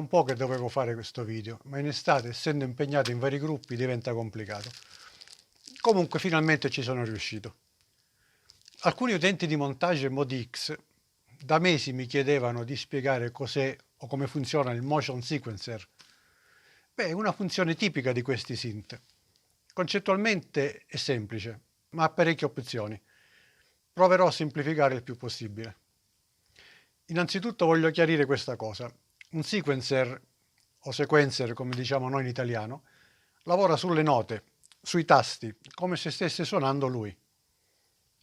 un po' che dovevo fare questo video, ma in estate, essendo impegnato in vari gruppi, diventa complicato. Comunque finalmente ci sono riuscito. Alcuni utenti di montaggio e ModX da mesi mi chiedevano di spiegare cos'è o come funziona il Motion Sequencer. Beh, è una funzione tipica di questi synth. Concettualmente è semplice, ma ha parecchie opzioni. Proverò a semplificare il più possibile. Innanzitutto voglio chiarire questa cosa. Un sequencer, o sequencer come diciamo noi in italiano, lavora sulle note, sui tasti, come se stesse suonando lui.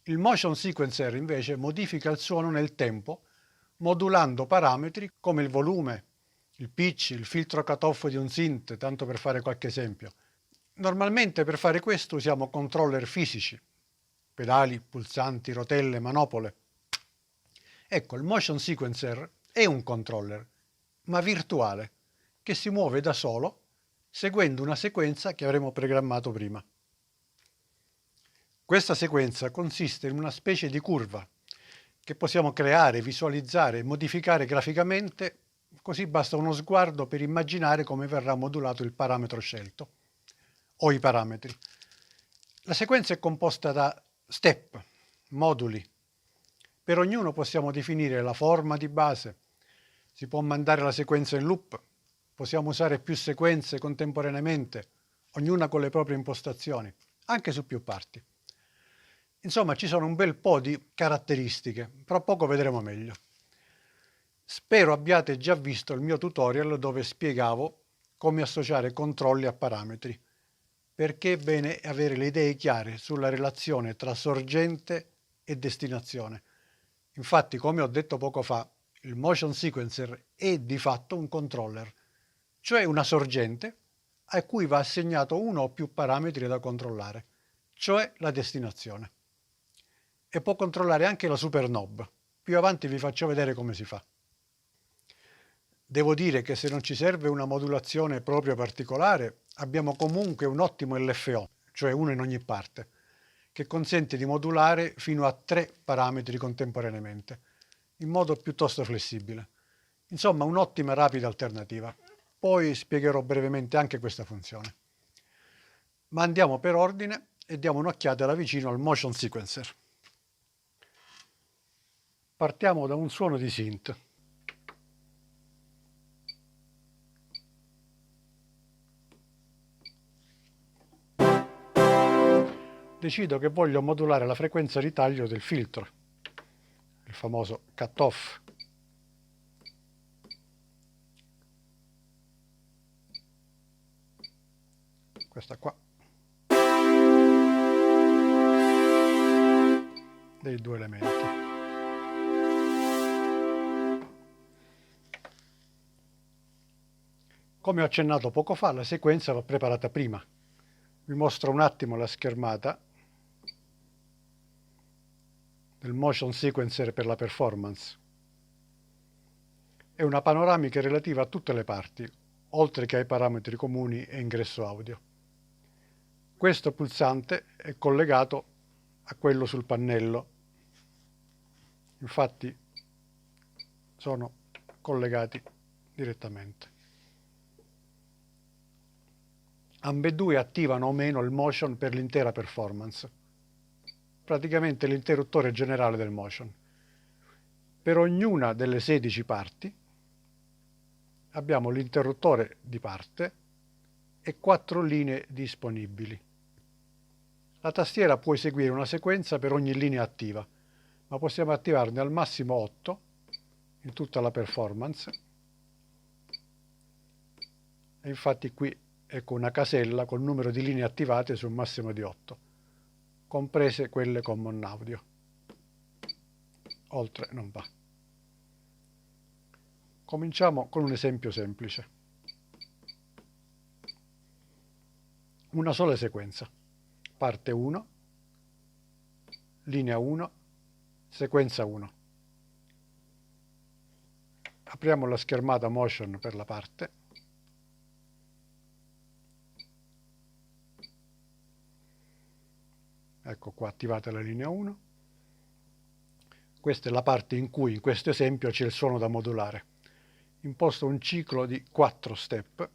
Il motion sequencer invece modifica il suono nel tempo, modulando parametri come il volume, il pitch, il filtro cutoff di un synth, tanto per fare qualche esempio. Normalmente per fare questo usiamo controller fisici, pedali, pulsanti, rotelle, manopole. Ecco, il motion sequencer è un controller, ma virtuale, che si muove da solo seguendo una sequenza che avremo programmato prima. Questa sequenza consiste in una specie di curva che possiamo creare, visualizzare e modificare graficamente, così basta uno sguardo per immaginare come verrà modulato il parametro scelto o i parametri. La sequenza è composta da step, moduli. Per ognuno possiamo definire la forma di base, si può mandare la sequenza in loop, possiamo usare più sequenze contemporaneamente, ognuna con le proprie impostazioni, anche su più parti. Insomma, ci sono un bel po' di caratteristiche, tra poco vedremo meglio. Spero abbiate già visto il mio tutorial dove spiegavo come associare controlli a parametri, perché è bene avere le idee chiare sulla relazione tra sorgente e destinazione. Infatti, come ho detto poco fa, il motion sequencer è di fatto un controller, cioè una sorgente a cui va assegnato uno o più parametri da controllare, cioè la destinazione. E può controllare anche la supernob. Più avanti vi faccio vedere come si fa. Devo dire che se non ci serve una modulazione proprio particolare, abbiamo comunque un ottimo LFO, cioè uno in ogni parte, che consente di modulare fino a 3 parametri contemporaneamente, in modo piuttosto flessibile. Insomma, un'ottima e rapida alternativa. Poi spiegherò brevemente anche questa funzione. Ma andiamo per ordine e diamo un'occhiata da vicino al motion sequencer. Partiamo da un suono di synth. Decido che voglio modulare la frequenza di taglio del filtro, il famoso cutoff. Questa qua. Dei due elementi. Come ho accennato poco fa, la sequenza va preparata prima. Vi mostro un attimo la schermata del motion sequencer per la performance. È una panoramica relativa a tutte le parti, oltre che ai parametri comuni e ingresso audio. Questo pulsante è collegato a quello sul pannello. Infatti sono collegati direttamente. Ambedue attivano o meno il motion per l'intera performance, praticamente l'interruttore generale del motion. Per ognuna delle 16 parti abbiamo l'interruttore di parte e 4 linee disponibili. La tastiera può eseguire una sequenza per ogni linea attiva, ma possiamo attivarne al massimo 8 in tutta la performance. E infatti qui ecco una casella col numero di linee attivate su un massimo di 8, comprese quelle common audio. Oltre non va. Cominciamo con un esempio semplice. Una sola sequenza. Parte 1, linea 1, sequenza 1. Apriamo la schermata motion per la parte. Ecco qua attivata la linea 1. Questa è la parte in cui in questo esempio c'è il suono da modulare. imposto un ciclo di 4 step,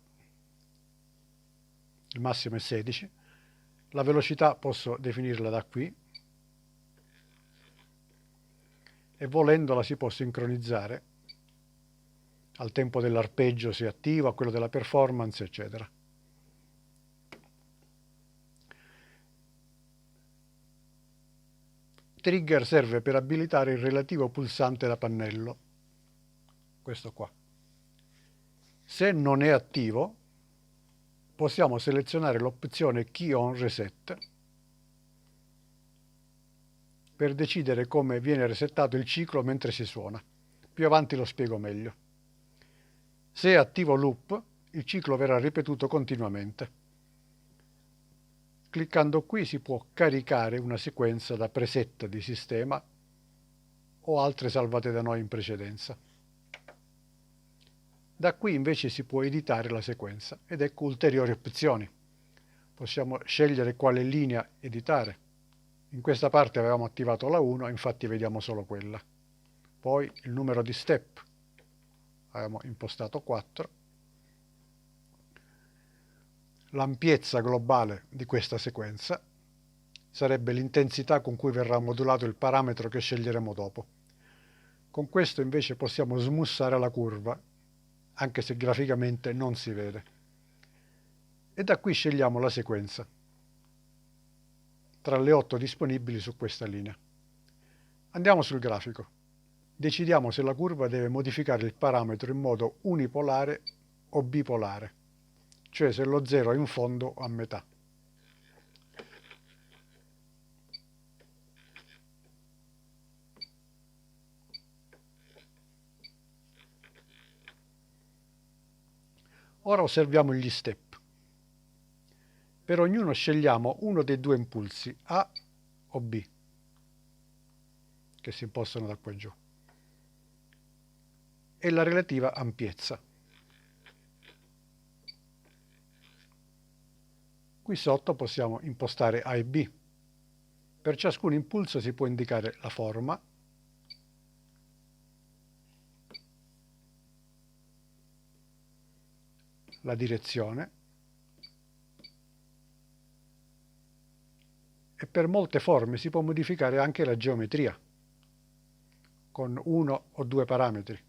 il massimo è 16, la velocità posso definirla da qui e volendola si può sincronizzare al tempo dell'arpeggio se attivo, a quello della performance, eccetera. Trigger serve per abilitare il relativo pulsante da pannello, questo qua. Se non è attivo, possiamo selezionare l'opzione Key on Reset per decidere come viene resettato il ciclo mentre si suona. Più avanti lo spiego meglio. Se è attivo loop, il ciclo verrà ripetuto continuamente. Cliccando qui si può caricare una sequenza da preset di sistema o altre salvate da noi in precedenza. Da qui invece si può editare la sequenza ed ecco ulteriori opzioni. Possiamo scegliere quale linea editare. In questa parte avevamo attivato la 1, infatti vediamo solo quella. Poi il numero di step, avevamo impostato 4. L'ampiezza globale di questa sequenza sarebbe l'intensità con cui verrà modulato il parametro che sceglieremo dopo. Con questo invece possiamo smussare la curva, anche se graficamente non si vede. E da qui scegliamo la sequenza tra le 8 disponibili su questa linea. Andiamo sul grafico. Decidiamo se la curva deve modificare il parametro in modo unipolare o bipolare, cioè se lo 0 è in fondo o a metà. Ora osserviamo gli step. Per ognuno scegliamo uno dei due impulsi, A o B, che si impostano da qua giù, e la relativa ampiezza. Qui sotto possiamo impostare A e B. Per ciascun impulso si può indicare la forma, la direzione e per molte forme si può modificare anche la geometria con 1 o 2 parametri.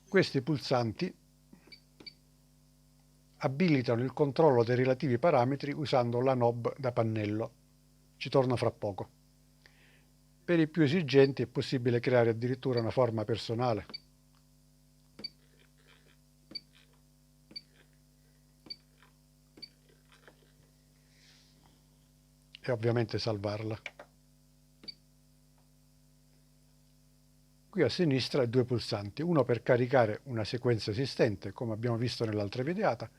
Questi pulsanti abilitano il controllo dei relativi parametri usando la knob da pannello. Ci torno fra poco. Per i più esigenti è possibile creare addirittura una forma personale. E ovviamente salvarla. Qui a sinistra 2 pulsanti, uno per caricare una sequenza esistente, come abbiamo visto nell'altra videata,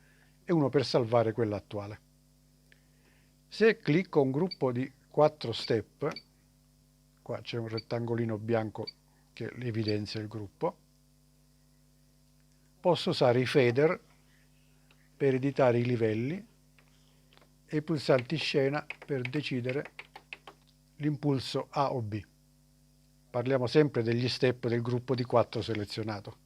e uno per salvare quella attuale. Se clicco un gruppo di 4 step, qua c'è un rettangolino bianco che evidenzia il gruppo, posso usare i fader per editare i livelli e i pulsanti scena per decidere l'impulso A o B. Parliamo sempre degli step del gruppo di 4 selezionato.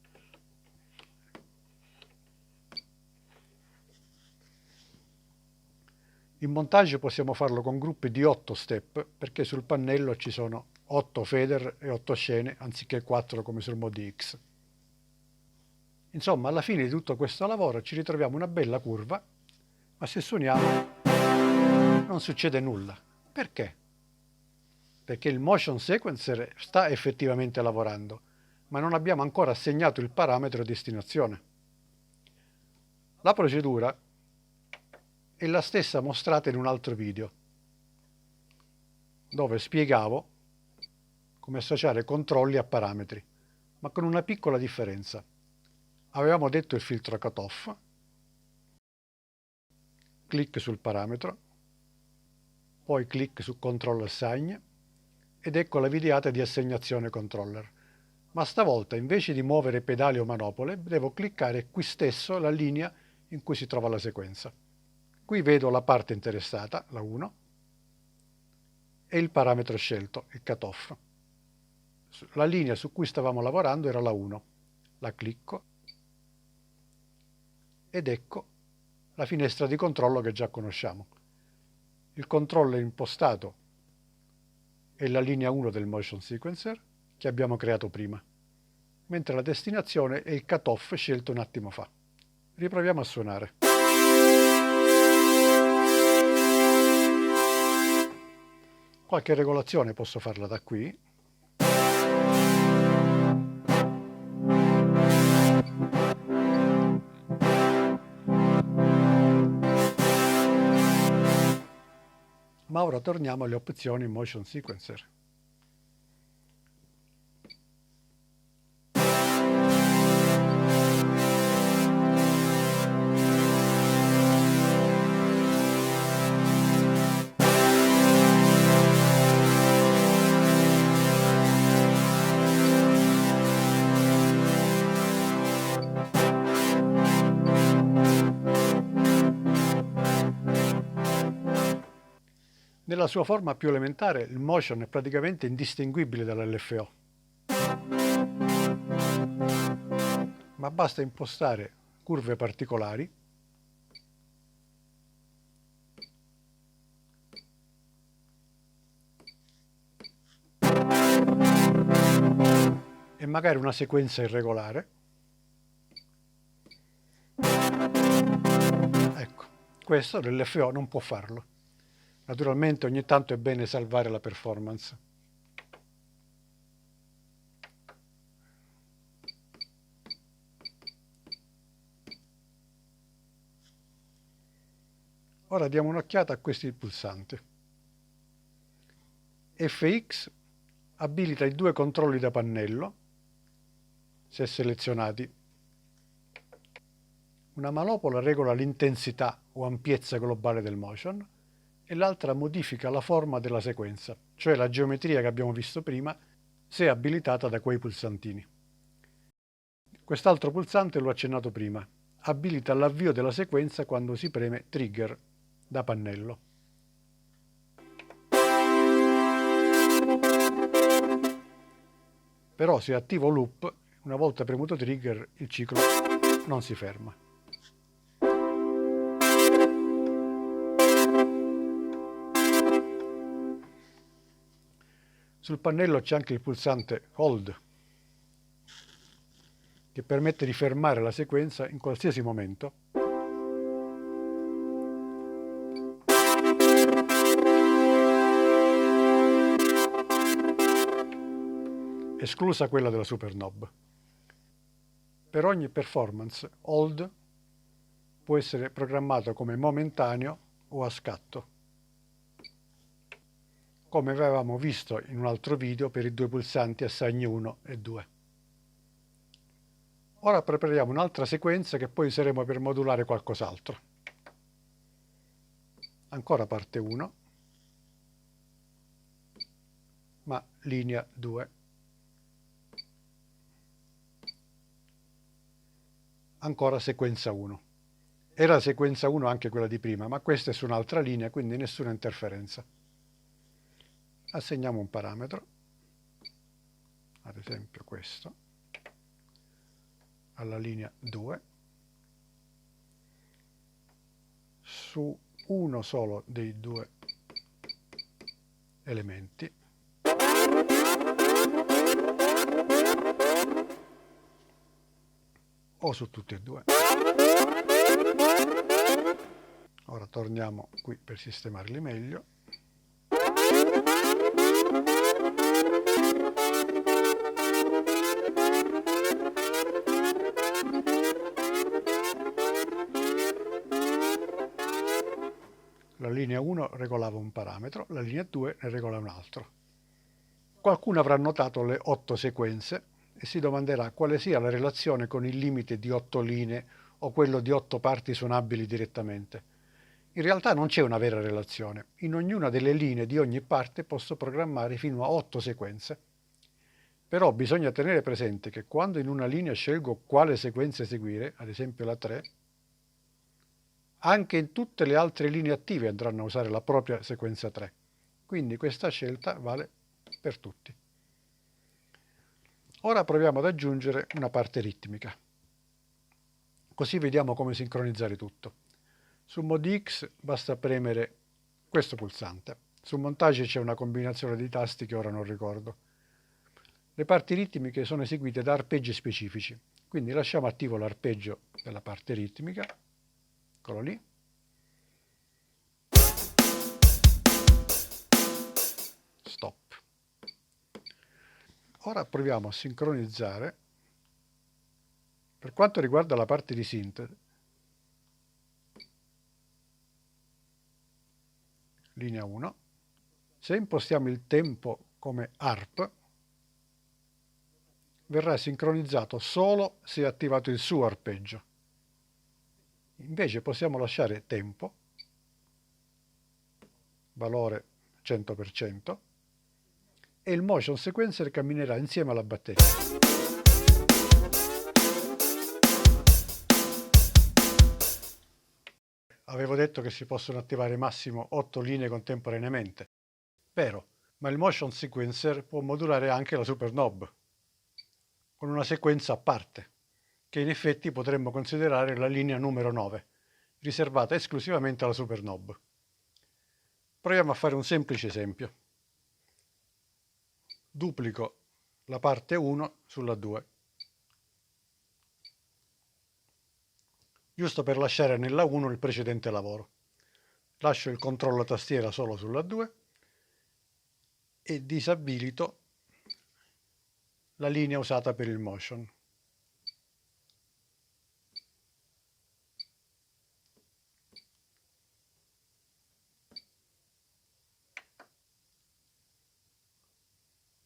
In montaggio possiamo farlo con gruppi di 8 step perché sul pannello ci sono 8 fader e 8 scene anziché 4 come sul Modi X. Insomma, alla fine di tutto questo lavoro ci ritroviamo una bella curva, ma se suoniamo non succede nulla. Perché? Perché il motion sequencer sta effettivamente lavorando, ma non abbiamo ancora assegnato il parametro destinazione. La procedura è la stessa mostrata in un altro video, dove spiegavo come associare controlli a parametri, ma con una piccola differenza. Avevamo detto il filtro cutoff, clic sul parametro, poi clic su Control Assign ed ecco la videata di assegnazione controller. Ma stavolta invece di muovere pedali o manopole devo cliccare qui stesso la linea in cui si trova la sequenza. Qui vedo la parte interessata, la 1, e il parametro scelto, il cutoff. La linea su cui stavamo lavorando era la 1. La clicco ed ecco la finestra di controllo che già conosciamo. Il controller impostato è la linea 1 del motion sequencer che abbiamo creato prima, mentre la destinazione è il cutoff scelto un attimo fa. Riproviamo a suonare. Qualche regolazione posso farla da qui. Ma ora torniamo alle opzioni motion sequencer. Nella sua forma più elementare, il motion è praticamente indistinguibile dall'LFO. Ma basta impostare curve particolari e magari una sequenza irregolare. Ecco, questo l'LFO non può farlo. Naturalmente ogni tanto è bene salvare la performance. Ora diamo un'occhiata a questi pulsanti. FX abilita i due controlli da pannello, se selezionati. Una manopola regola l'intensità o ampiezza globale del motion e l'altra modifica la forma della sequenza, cioè la geometria che abbiamo visto prima, se abilitata da quei pulsantini. Quest'altro pulsante l'ho accennato prima, abilita l'avvio della sequenza quando si preme Trigger da pannello. Però se attivo Loop, una volta premuto Trigger, il ciclo non si ferma. Sul pannello c'è anche il pulsante Hold, che permette di fermare la sequenza in qualsiasi momento. Esclusa quella della Superknob. Per ogni performance, Hold può essere programmato come momentaneo o a scatto, come avevamo visto in un altro video per i due pulsanti a segni 1 e 2. Ora prepariamo un'altra sequenza che poi useremo per modulare qualcos'altro. Ancora parte 1, ma linea 2. Ancora sequenza 1. Era sequenza 1 anche quella di prima, ma questa è su un'altra linea, quindi nessuna interferenza. Assegniamo un parametro, ad esempio questo, alla linea 2, su uno solo dei due elementi. O su tutti e due. Ora torniamo qui per sistemarli meglio. La linea 1 regolava un parametro, la linea 2 ne regola un altro. Qualcuno avrà notato le 8 sequenze e si domanderà quale sia la relazione con il limite di 8 linee o quello di 8 parti suonabili direttamente. In realtà non c'è una vera relazione. In ognuna delle linee di ogni parte posso programmare fino a 8 sequenze. Però bisogna tenere presente che quando in una linea scelgo quale sequenza eseguire, ad esempio la 3, anche in tutte le altre linee attive andranno a usare la propria sequenza 3. Quindi questa scelta vale per tutti. Ora proviamo ad aggiungere una parte ritmica, così vediamo come sincronizzare tutto. Su Modi X basta premere questo pulsante. Su Montage c'è una combinazione di tasti che ora non ricordo. Le parti ritmiche sono eseguite da arpeggi specifici, quindi lasciamo attivo l'arpeggio della parte ritmica, eccolo lì. Stop. Ora proviamo a sincronizzare. Per quanto riguarda la parte di synth, linea 1, se impostiamo il tempo come ARP, verrà sincronizzato solo se è attivato il suo arpeggio. Invece possiamo lasciare tempo, valore 100%, e il motion sequencer camminerà insieme alla batteria. Avevo detto che si possono attivare massimo 8 linee contemporaneamente. Vero, ma il motion sequencer può modulare anche la super knob, con una sequenza a parte, che in effetti potremmo considerare la linea numero 9, riservata esclusivamente alla super knob. Proviamo a fare un semplice esempio. Duplico la parte 1 sulla 2, giusto per lasciare nella 1 il precedente lavoro. Lascio il controllo tastiera solo sulla 2 e disabilito la linea usata per il motion.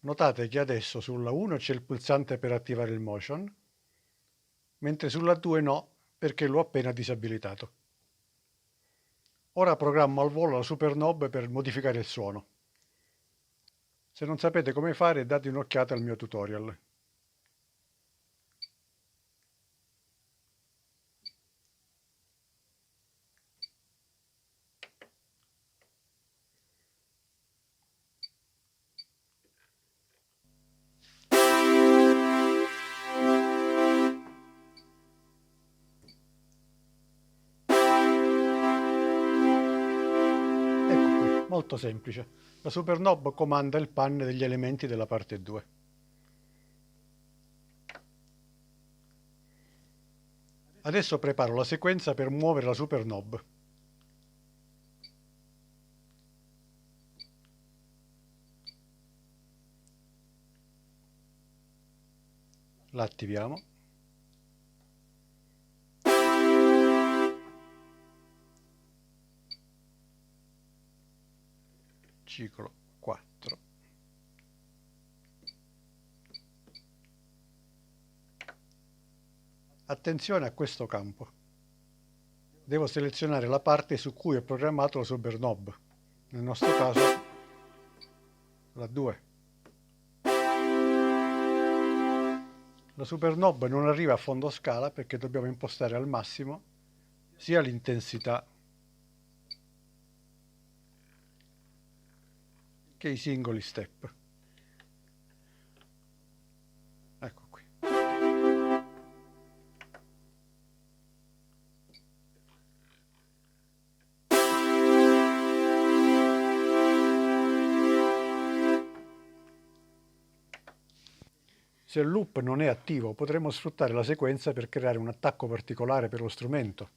Notate che adesso sulla 1 c'è il pulsante per attivare il motion, mentre sulla 2 no, perché l'ho appena disabilitato. Ora programmo al volo la super knob per modificare il suono. Se non sapete come fare, date un'occhiata al mio tutorial. Ecco qui, molto semplice. La super knob comanda il pan degli elementi della parte 2. Adesso preparo la sequenza per muovere la super knob. La attiviamo. Ciclo 4. Attenzione a questo campo. Devo selezionare la parte su cui è programmato la super knob. Nel nostro caso la 2. La super knob non arriva a fondo scala perché dobbiamo impostare al massimo sia l'intensità che i singoli step. Ecco qui. Se il loop non è attivo, potremo sfruttare la sequenza per creare un attacco particolare per lo strumento,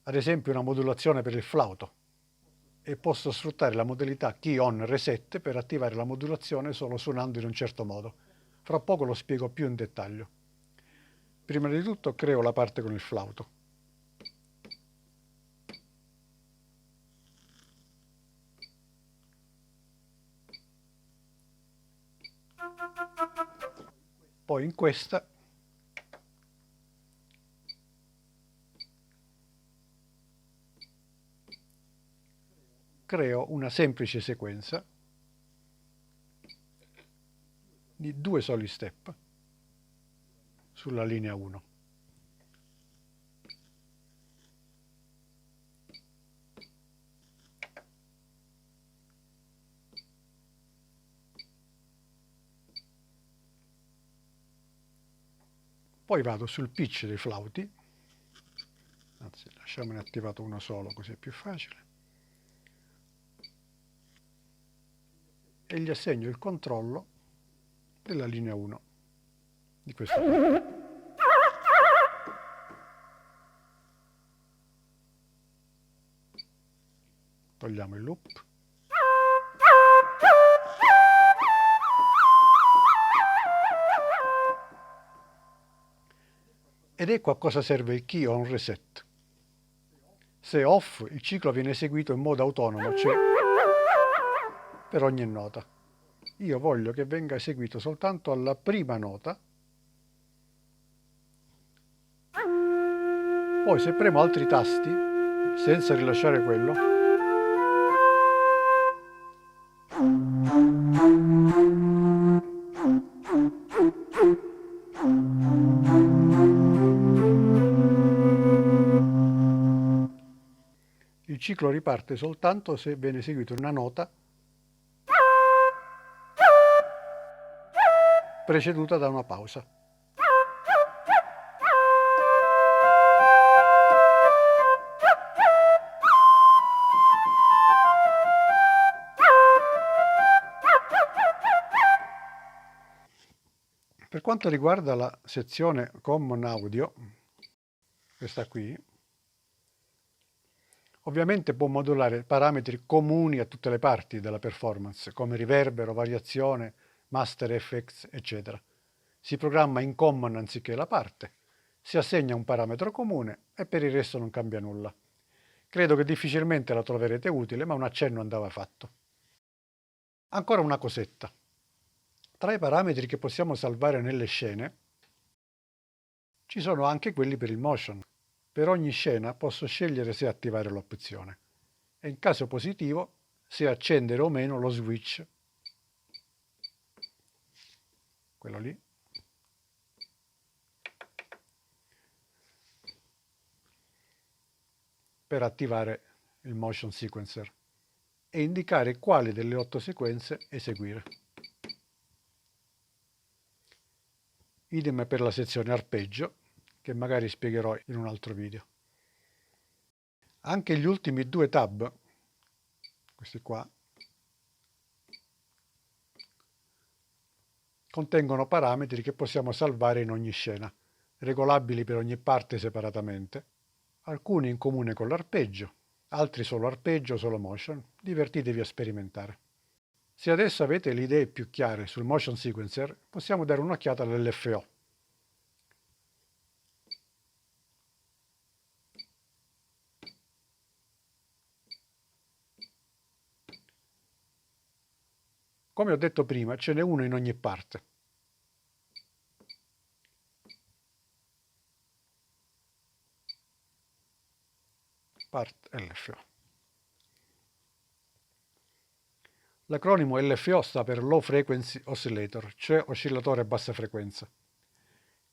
ad esempio una modulazione per il flauto, e posso sfruttare la modalità Key On Reset per attivare la modulazione solo suonando in un certo modo. Fra poco lo spiego più in dettaglio. Prima di tutto creo la parte con il flauto. Poi in questa creo una semplice sequenza di 2 soli step sulla linea 1. Poi vado sul pitch dei flauti, anzi lasciamone attivato uno solo così è più facile, e gli assegno il controllo della linea 1 di questo tipo. Togliamo il loop. Ed ecco a cosa serve il key on reset. Se off, il ciclo viene eseguito in modo autonomo, cioè per ogni nota. Io voglio che venga eseguito soltanto alla prima nota. Poi se premo altri tasti, senza rilasciare quello, il ciclo riparte soltanto se viene eseguita una nota preceduta da una pausa. Per quanto riguarda la sezione Common Audio, questa qui, ovviamente può modulare parametri comuni a tutte le parti della performance, come riverbero, variazione, master FX, eccetera. Si programma in common anziché la parte, si assegna un parametro comune e per il resto non cambia nulla. Credo che difficilmente la troverete utile, ma un accenno andava fatto. Ancora una cosetta. Tra i parametri che possiamo salvare nelle scene, ci sono anche quelli per il motion. Per ogni scena posso scegliere se attivare l'opzione e in caso positivo se accendere o meno lo switch, quello lì, per attivare il motion sequencer e indicare quali delle 8 sequenze eseguire. Idem per la sezione arpeggio, che magari spiegherò in un altro video. Anche gli ultimi 2 tab, questi qua, contengono parametri che possiamo salvare in ogni scena, regolabili per ogni parte separatamente, alcuni in comune con l'arpeggio, altri solo arpeggio, solo motion. Divertitevi a sperimentare. Se adesso avete le idee più chiare sul motion sequencer, possiamo dare un'occhiata all'LFO. Come ho detto prima, ce n'è uno in ogni parte. Part LFO. L'acronimo LFO sta per Low Frequency Oscillator, cioè oscillatore a bassa frequenza.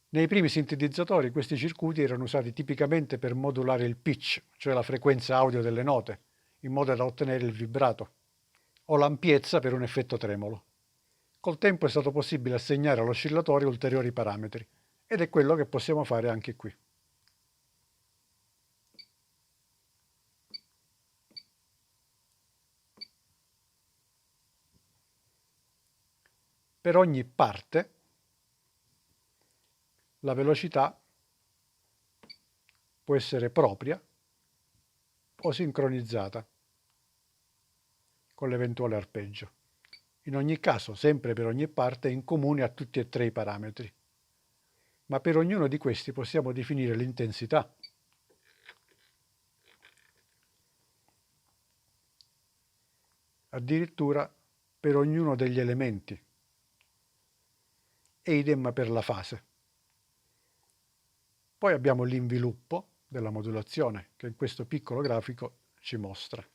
Nei primi sintetizzatori questi circuiti erano usati tipicamente per modulare il pitch, cioè la frequenza audio delle note, in modo da ottenere il vibrato, o l'ampiezza per un effetto tremolo. Col tempo è stato possibile assegnare all'oscillatore ulteriori parametri, ed è quello che possiamo fare anche qui. Per ogni parte la velocità può essere propria o sincronizzata con l'eventuale arpeggio. In ogni caso, sempre per ogni parte, è in comune a tutti e 3 i parametri. Ma per ognuno di questi possiamo definire l'intensità, addirittura per ognuno degli elementi, e idem per la fase. Poi abbiamo l'inviluppo della modulazione, che in questo piccolo grafico ci mostra.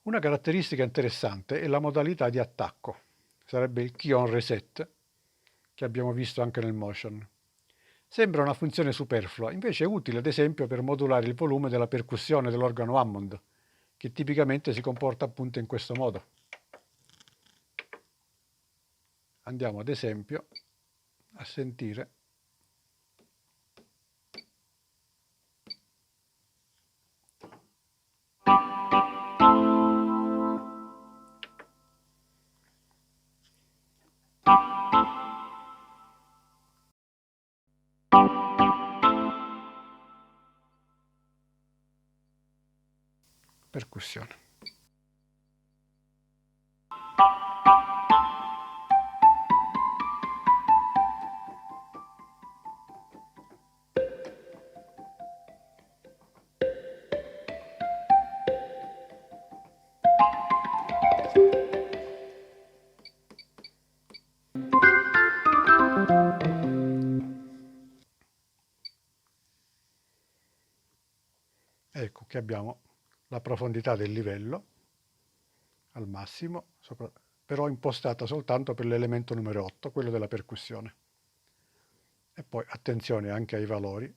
Una caratteristica interessante è la modalità di attacco, sarebbe il key on reset, che abbiamo visto anche nel motion. Sembra una funzione superflua, invece è utile ad esempio per modulare il volume della percussione dell'organo Hammond, che tipicamente si comporta appunto in questo modo. Andiamo ad esempio a sentire. Percussione. Ecco che abbiamo la profondità del livello al massimo, però impostata soltanto per l'elemento numero 8, quello della percussione. E poi attenzione anche ai valori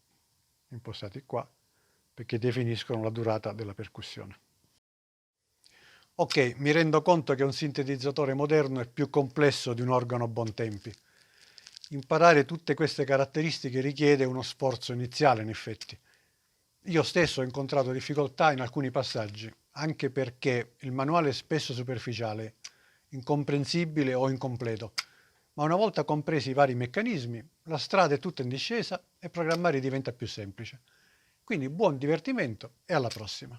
impostati qua, perché definiscono la durata della percussione. Ok, mi rendo conto che un sintetizzatore moderno è più complesso di un organo a bontempi. Imparare tutte queste caratteristiche richiede uno sforzo iniziale, in effetti. Io stesso ho incontrato difficoltà in alcuni passaggi, anche perché il manuale è spesso superficiale, incomprensibile o incompleto. Ma una volta compresi i vari meccanismi, la strada è tutta in discesa e programmare diventa più semplice. Quindi buon divertimento e alla prossima!